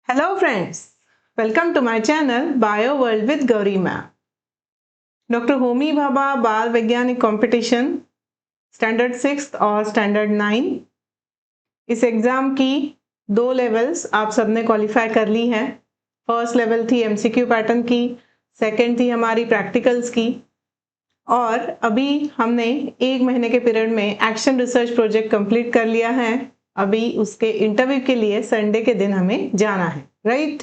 Hello friends, welcome to my channel Bio World with Gauri Ma'am. Doctor Homi Bhabha बाल वैज्ञानिक competition standard 6 और standard 9 इस exam की 2 levels आप सबने क्वालिफाई कर ली हैं। फर्स्ट लेवल थी एमसीक्यू पैटर्न की, सेकंड थी हमारी प्रैक्टिकल्स की और अभी हमने 1 महीने के पीरियड में एक्शन रिसर्च प्रोजेक्ट कंप्लीट कर लिया है। अभी उसके इंटरव्यू के लिए संडे के दिन हमें जाना है, राइट?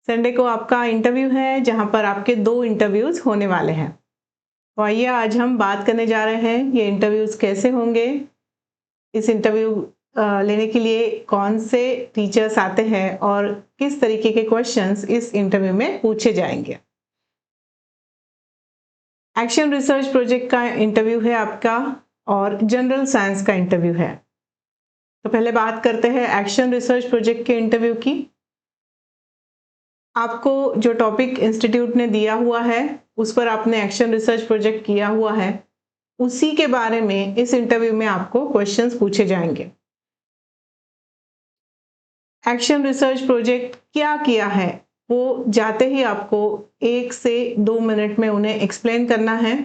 संडे को आपका इंटरव्यू है जहां पर आपके 2 इंटरव्यूज होने वाले हैं। तो आइए आज हम बात करने जा रहे हैं ये इंटरव्यूज कैसे होंगे, इस इंटरव्यू लेने के लिए कौन से टीचर्स आते हैं और किस तरीके के क्वेश्चंस इस इंटरव्यू में पूछे जाएंगे। एक्शन रिसर्च प्रोजेक्ट का इंटरव्यू है आपका और जनरल साइंस का इंटरव्यू है। तो पहले बात करते हैं एक्शन रिसर्च प्रोजेक्ट के इंटरव्यू की। आपको जो टॉपिक इंस्टीट्यूट ने दिया हुआ है उस पर आपने एक्शन रिसर्च प्रोजेक्ट किया हुआ है, उसी के बारे में इस इंटरव्यू में आपको क्वेश्चंस पूछे जाएंगे। एक्शन रिसर्च प्रोजेक्ट क्या किया है वो जाते ही आपको 1 से 2 मिनट में उन्हें एक्सप्लेन करना है।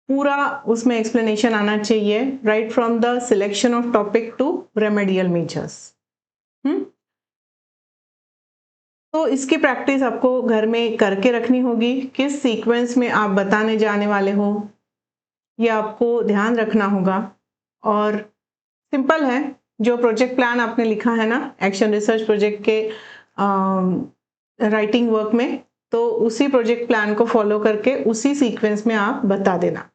पूरा उसमें एक्सप्लेनेशन आना चाहिए, right from the selection of topic to remedial measures. तो इसकी प्रैक्टिस आपको घर में करके रखनी होगी। किस सीक्वेंस में आप बताने जाने वाले हो ये आपको ध्यान रखना होगा। और सिंपल है, जो प्रोजेक्ट प्लान आपने लिखा है ना एक्शन रिसर्च प्रोजेक्ट के राइटिंग वर्क में, तो उसी प्रोजेक्ट प्लान को फॉलो करके उसी सीक्वेंस में आप बता देना।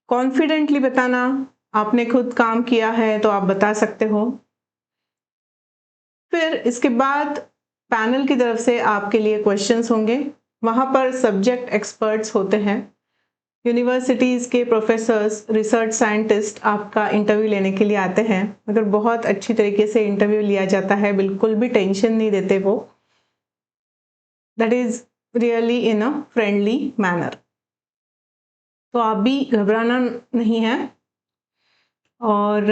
कॉन्फिडेंटली बताना, आपने खुद काम किया है तो आप बता सकते हो। फिर इसके बाद पैनल की तरफ से आपके लिए क्वेश्चंस होंगे। वहाँ पर सब्जेक्ट एक्सपर्ट्स होते हैं, यूनिवर्सिटीज़ के प्रोफेसर्स, रिसर्च साइंटिस्ट आपका इंटरव्यू लेने के लिए आते हैं। मगर बहुत अच्छी तरीके से इंटरव्यू लिया जाता है, बिल्कुल भी टेंशन नहीं देते वो। That is really in a friendly manner. तो आप भी घबराना नहीं है। और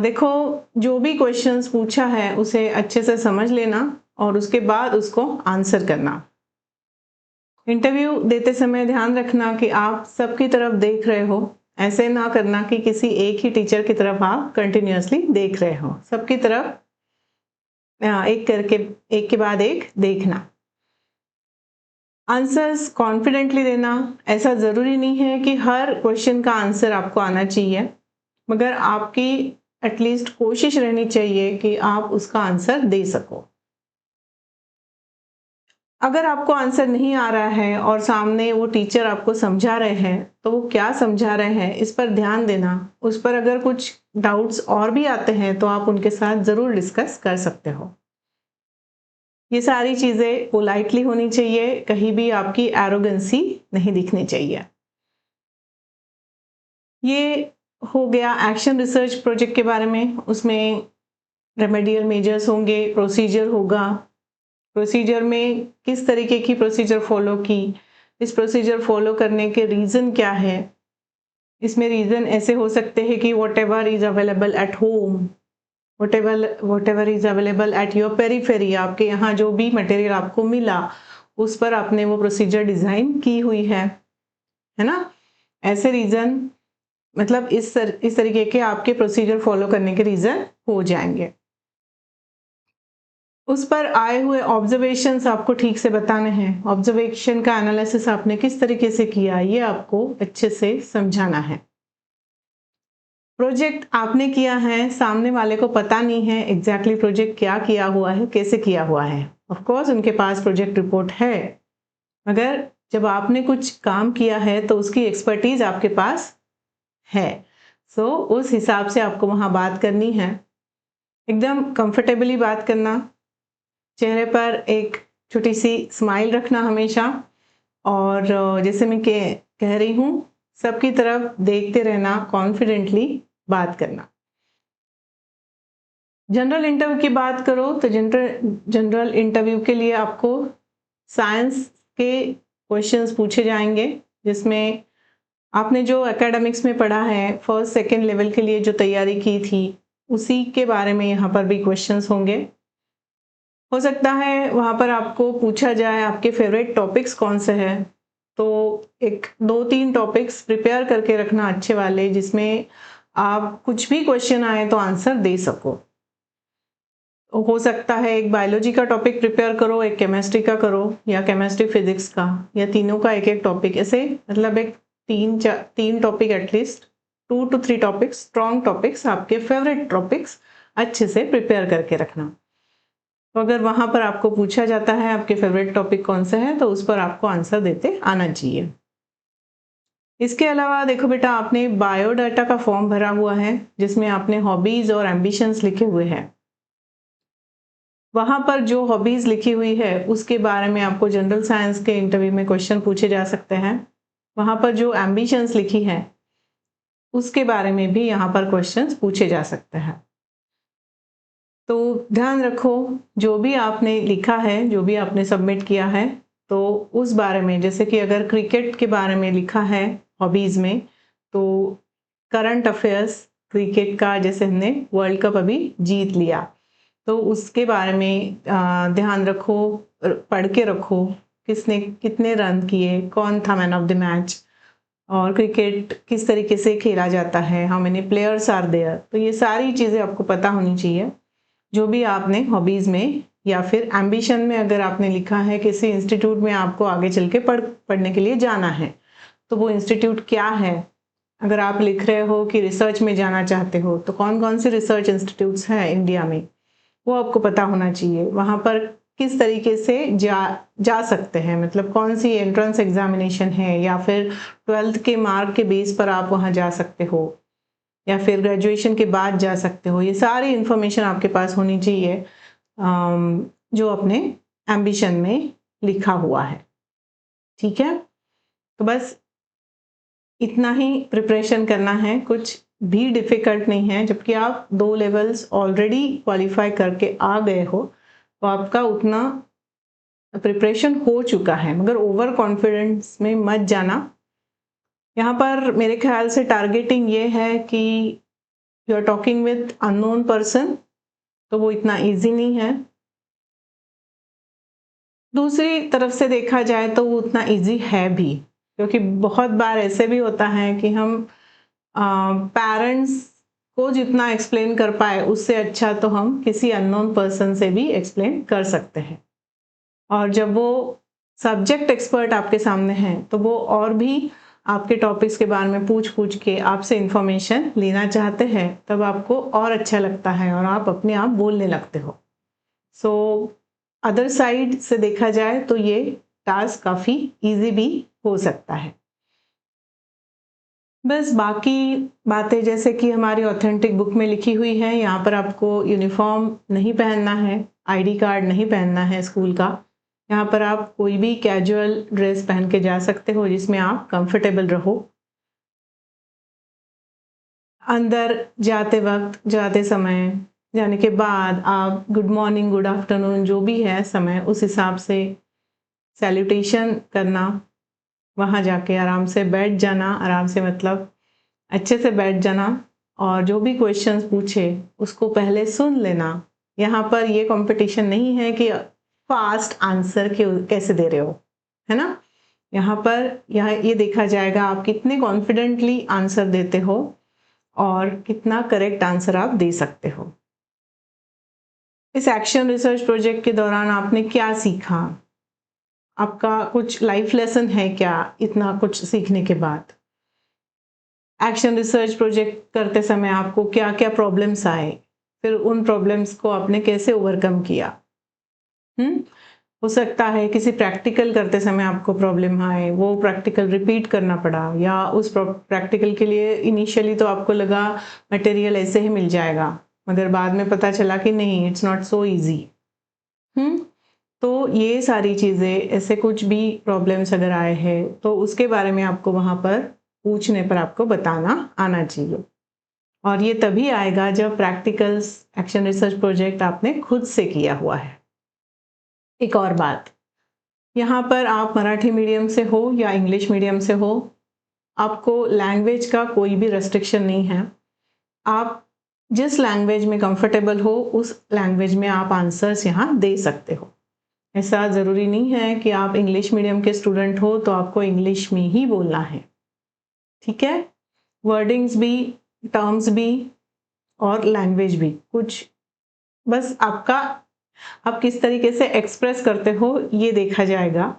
देखो, जो भी क्वेश्चंस पूछा है उसे अच्छे से समझ लेना और उसके बाद उसको आंसर करना। इंटरव्यू देते समय ध्यान रखना कि आप सबकी तरफ देख रहे हो। ऐसे ना करना कि किसी एक ही टीचर की तरफ आप कंटिन्यूअसली देख रहे हो। सबकी तरफ एक करके, एक के बाद एक देखना। आंसर्स कॉन्फिडेंटली देना। ऐसा ज़रूरी नहीं है कि हर क्वेश्चन का आंसर आपको आना चाहिए, मगर आपकी एटलीस्ट कोशिश रहनी चाहिए कि आप उसका आंसर दे सको। अगर आपको आंसर नहीं आ रहा है और सामने वो टीचर आपको समझा रहे हैं, तो वो क्या समझा रहे हैं इस पर ध्यान देना। उस पर अगर कुछ डाउट्स और भी आते हैं तो आप उनके साथ ज़रूर डिस्कस कर सकते हो। ये सारी चीज़ें पोलाइटली होनी चाहिए, कहीं भी आपकी एरोगेंसी नहीं दिखनी चाहिए। ये हो गया एक्शन रिसर्च प्रोजेक्ट के बारे में। उसमें रेमेडियल मेजर्स होंगे, प्रोसीजर होगा। प्रोसीजर में किस तरीके की प्रोसीजर फॉलो की, इस प्रोसीजर फॉलो करने के रीज़न क्या है। इसमें रीज़न ऐसे हो सकते हैं कि whatever is available at home, whatever is available at your periphery, आपके यहाँ जो भी मटेरियल आपको मिला उस पर आपने वो प्रोसीजर डिज़ाइन की हुई है ना। ऐसे रीज़न, मतलब इस तरीके के आपके प्रोसीजर फॉलो करने के रीज़न हो जाएंगे। उस पर आए हुए ऑब्जर्वेशंस आपको ठीक से बताने हैं। ऑब्जर्वेशन का एनालिसिस आपने किस तरीके से किया ये आपको अच्छे से समझाना है। प्रोजेक्ट आपने किया है, सामने वाले को पता नहीं है एग्जैक्टली प्रोजेक्ट क्या किया हुआ है, कैसे किया हुआ है। ऑफ कोर्स उनके पास प्रोजेक्ट रिपोर्ट है, मगर जब आपने कुछ काम किया है तो उसकी एक्सपर्टीज आपके पास है। सो उस हिसाब से आपको वहाँ बात करनी है। एकदम कंफर्टेबली बात करना, चेहरे पर एक छोटी सी स्माइल रखना हमेशा, और जैसे मैं कह रही हूँ सबकी तरफ देखते रहना, कॉन्फिडेंटली बात करना। जनरल इंटरव्यू की बात करो तो जनरल इंटरव्यू के लिए आपको साइंस के क्वेश्चंस पूछे जाएंगे, जिसमें आपने जो एकेडमिक्स में पढ़ा है, फर्स्ट सेकेंड लेवल के लिए जो तैयारी की थी उसी के बारे में यहाँ पर भी क्वेश्चंस होंगे। हो सकता है वहाँ पर आपको पूछा जाए आपके फेवरेट टॉपिक्स कौन से हैं, तो एक 2-3 टॉपिक्स प्रिपेयर करके रखना अच्छे वाले, जिसमें आप कुछ भी क्वेश्चन आए तो आंसर दे सको। हो सकता है एक बायोलॉजी का टॉपिक प्रिपेयर करो, एक केमिस्ट्री का करो, या केमिस्ट्री फिजिक्स का, या तीनों का एक टॉपिक, ऐसे मतलब एक 3 topic at least 2 to 3 topics, strong topics, आपके फेवरेट टॉपिक्स अच्छे से प्रिपेयर करके रखना। तो अगर वहाँ पर आपको पूछा जाता है आपके फेवरेट टॉपिक कौन से हैं, तो उस पर आपको आंसर देते आना चाहिए। इसके अलावा देखो बेटा, आपने बायोडाटा का फॉर्म भरा हुआ है जिसमें आपने हॉबीज और एम्बिशंस लिखे हुए हैं। वहाँ पर जो हॉबीज लिखी हुई है उसके बारे में आपको जनरल साइंस के इंटरव्यू में क्वेश्चन पूछे जा सकते हैं। वहाँ पर जो एम्बिशंस लिखी है उसके बारे में भी यहाँ पर क्वेश्चंस पूछे जा सकते हैं। तो ध्यान रखो, जो भी आपने लिखा है, जो भी आपने सबमिट किया है, तो उस बारे में, जैसे कि अगर क्रिकेट के बारे में लिखा है हॉबीज़ में, तो करंट अफेयर्स क्रिकेट का, जैसे हमने वर्ल्ड कप अभी जीत लिया, तो उसके बारे में ध्यान रखो, पढ़ के रखो, किसने कितने रन किए, कौन था मैन ऑफ द मैच, और क्रिकेट किस तरीके से खेला जाता है, how many players are there. तो ये सारी चीज़ें आपको पता होनी चाहिए। जो भी आपने हॉबीज़ में या फिर एम्बिशन में अगर आपने लिखा है किसी इंस्टीट्यूट में आपको आगे चल के पढ़ने के लिए जाना है, तो वो इंस्टीट्यूट क्या है। अगर आप लिख रहे हो कि रिसर्च में जाना चाहते हो, तो कौन कौन से रिसर्च इंस्टीट्यूट्स हैं इंडिया में, वो आपको पता होना चाहिए। वहाँ पर किस तरीके से जा सकते हैं, मतलब कौन सी एंट्रेंस एग्जामिनेशन है, या फिर 12th के मार्क के बेस पर आप वहाँ जा सकते हो, या फिर ग्रेजुएशन के बाद जा सकते हो। ये सारी इन्फॉर्मेशन आपके पास होनी चाहिए जो अपने एम्बिशन में लिखा हुआ है। ठीक है, तो बस इतना ही प्रिपरेशन करना है, कुछ भी डिफ़िकल्ट नहीं है। जबकि आप 2 लेवल्स ऑलरेडी क्वालिफाई करके आ गए हो, तो आपका उतना प्रिपरेशन हो चुका है, मगर ओवर कॉन्फिडेंस में मत जाना। यहाँ पर मेरे ख्याल से टारगेटिंग ये है कि you are talking with unknown person, तो वो इतना ईजी नहीं है। दूसरी तरफ से देखा जाए तो वो उतना ईजी है भी, क्योंकि बहुत बार ऐसे भी होता है कि हम पेरेंट्स को जितना एक्सप्लेन कर पाए उससे अच्छा तो हम किसी अननोन पर्सन से भी एक्सप्लेन कर सकते हैं। और जब वो सब्जेक्ट एक्सपर्ट आपके सामने हैं, तो वो और भी आपके टॉपिक्स के बारे में पूछ के आपसे इंफॉर्मेशन लेना चाहते हैं, तब आपको और अच्छा लगता है और आप अपने आप बोलने लगते हो। सो अदर साइड से देखा जाए तो ये टास्क काफ़ी इजी भी हो सकता है। बस बाकी बातें जैसे कि हमारी ऑथेंटिक बुक में लिखी हुई है, यहाँ पर आपको यूनिफॉर्म नहीं पहनना है, आईडी कार्ड नहीं पहनना है स्कूल का। यहाँ पर आप कोई भी कैजुअल ड्रेस पहन के जा सकते हो जिसमें आप कंफर्टेबल रहो। अंदर जाते वक्त, जाते समय, जाने के बाद आप गुड मॉर्निंग, गुड आफ्टरनून, जो भी है समय, उस हिसाब से सैल्यूटेशन करना, वहाँ जाके आराम से बैठ जाना, आराम से मतलब अच्छे से बैठ जाना, और जो भी क्वेश्चंस पूछे उसको पहले सुन लेना। यहाँ पर ये कंपटीशन नहीं है कि फास्ट आंसर कैसे दे रहे हो, है ना। यहाँ पर ये देखा जाएगा आप कितने कॉन्फिडेंटली आंसर देते हो और कितना करेक्ट आंसर आप दे सकते हो। इस एक्शन रिसर्च प्रोजेक्ट के दौरान आपने क्या सीखा, आपका कुछ लाइफ लेसन है क्या इतना कुछ सीखने के बाद। एक्शन रिसर्च प्रोजेक्ट करते समय आपको क्या क्या प्रॉब्लम्स आए, फिर उन प्रॉब्लम्स को आपने कैसे ओवरकम किया। हो सकता है किसी प्रैक्टिकल करते समय आपको प्रॉब्लम आए, वो प्रैक्टिकल रिपीट करना पड़ा, या उस प्रैक्टिकल के लिए इनिशियली तो आपको लगा मटेरियल ऐसे ही मिल जाएगा, मगर बाद में पता चला कि नहीं, इट्स नॉट सो ईजी। तो ये सारी चीज़ें, ऐसे कुछ भी प्रॉब्लम्स अगर आए हैं तो उसके बारे में आपको वहाँ पर पूछने पर आपको बताना आना चाहिए। और ये तभी आएगा जब प्रैक्टिकल्स एक्शन रिसर्च प्रोजेक्ट आपने खुद से किया हुआ है। एक और बात, यहाँ पर आप मराठी मीडियम से हो या इंग्लिश मीडियम से हो, आपको लैंग्वेज का कोई भी रेस्ट्रिक्शन नहीं है। आप जिस लैंग्वेज में कंफर्टेबल हो उस लैंग्वेज में आप आंसर्स यहाँ दे सकते हो। ऐसा ज़रूरी नहीं है कि आप इंग्लिश मीडियम के स्टूडेंट हो तो आपको इंग्लिश में ही बोलना है, ठीक है। वर्डिंग्स भी, टर्म्स भी और लैंग्वेज भी, कुछ बस आप किस तरीके से एक्सप्रेस करते हो ये देखा जाएगा।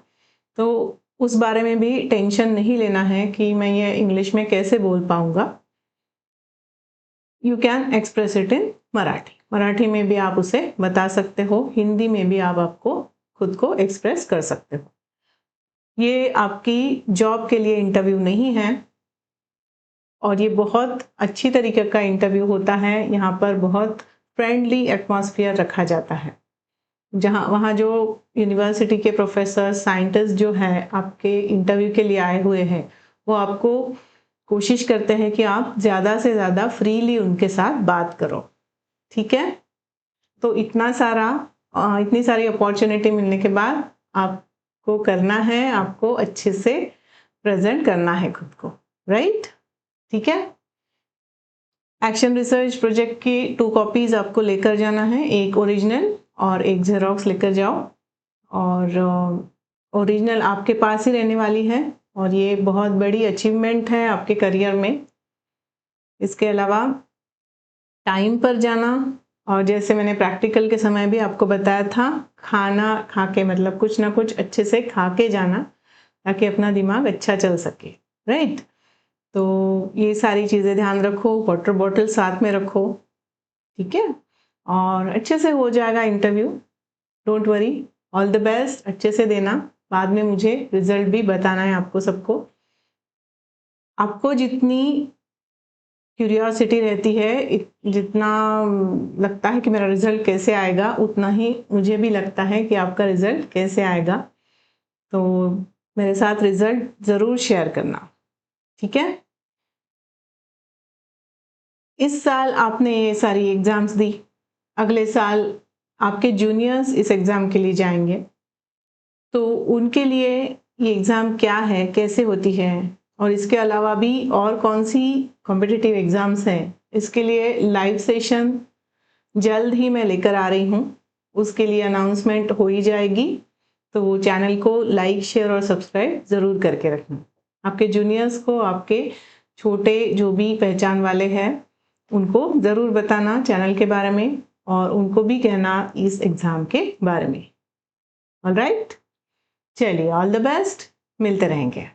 तो उस बारे में भी टेंशन नहीं लेना है कि मैं ये इंग्लिश में कैसे बोल पाऊंगा। You can express it in Marathi में भी आप उसे बता सकते हो, हिंदी में भी आप आपको खुद को एक्सप्रेस कर सकते हो। ये आपकी जॉब के लिए इंटरव्यू नहीं है और ये बहुत अच्छी तरीके का इंटरव्यू होता है। यहाँ पर बहुत फ्रेंडली एटमॉस्फेयर रखा जाता है। वहाँ जो यूनिवर्सिटी के प्रोफेसर, साइंटिस्ट जो है आपके इंटरव्यू के लिए आए हुए हैं, वो आपको कोशिश करते हैं कि आप ज़्यादा से ज़्यादा फ्रीली उनके साथ बात करो, ठीक है। तो इतनी सारी अपॉर्चुनिटी मिलने के बाद आपको करना है, आपको अच्छे से प्रेजेंट करना है खुद को, राइट, ठीक है। एक्शन रिसर्च प्रोजेक्ट की 2 कॉपीज आपको लेकर जाना है, एक ओरिजिनल और एक जेरोक्स लेकर जाओ। और ओरिजिनल आपके पास ही रहने वाली है और ये बहुत बड़ी अचीवमेंट है आपके करियर में। इसके अलावा टाइम पर जाना, और जैसे मैंने प्रैक्टिकल के समय भी आपको बताया था, खाना खा के, मतलब कुछ ना कुछ अच्छे से खा के जाना ताकि अपना दिमाग अच्छा चल सके, राइट। तो ये सारी चीज़ें ध्यान रखो, वाटर बॉटल साथ में रखो, ठीक है। और अच्छे से हो जाएगा interview, don't worry. All the best, अच्छे से देना। बाद में मुझे रिजल्ट भी बताना है आपको सबको। आपको जितनी क्यूरियोसिटी रहती है, जितना लगता है कि मेरा रिजल्ट कैसे आएगा, उतना ही मुझे भी लगता है कि आपका रिजल्ट कैसे आएगा। तो मेरे साथ रिजल्ट ज़रूर शेयर करना, ठीक है। इस साल आपने ये सारी एग्ज़ाम्स दी, अगले साल आपके जूनियर्स इस एग्ज़ाम के लिए जाएंगे, तो उनके लिए ये एग्ज़ाम क्या है, कैसे होती है, और इसके अलावा भी और कौन सी कॉम्पिटिटिव एग्ज़ाम्स हैं, इसके लिए लाइव सेशन जल्द ही मैं लेकर आ रही हूँ। उसके लिए अनाउंसमेंट हो ही जाएगी, तो वो चैनल को लाइक, शेयर और सब्सक्राइब ज़रूर करके रखना। आपके जूनियर्स को, आपके छोटे जो भी पहचान वाले हैं, उनको ज़रूर बताना चैनल के बारे में और उनको भी कहना इस एग्ज़ाम के बारे में। ऑलराइट, चलिए, ऑल द बेस्ट, मिलते रहेंगे।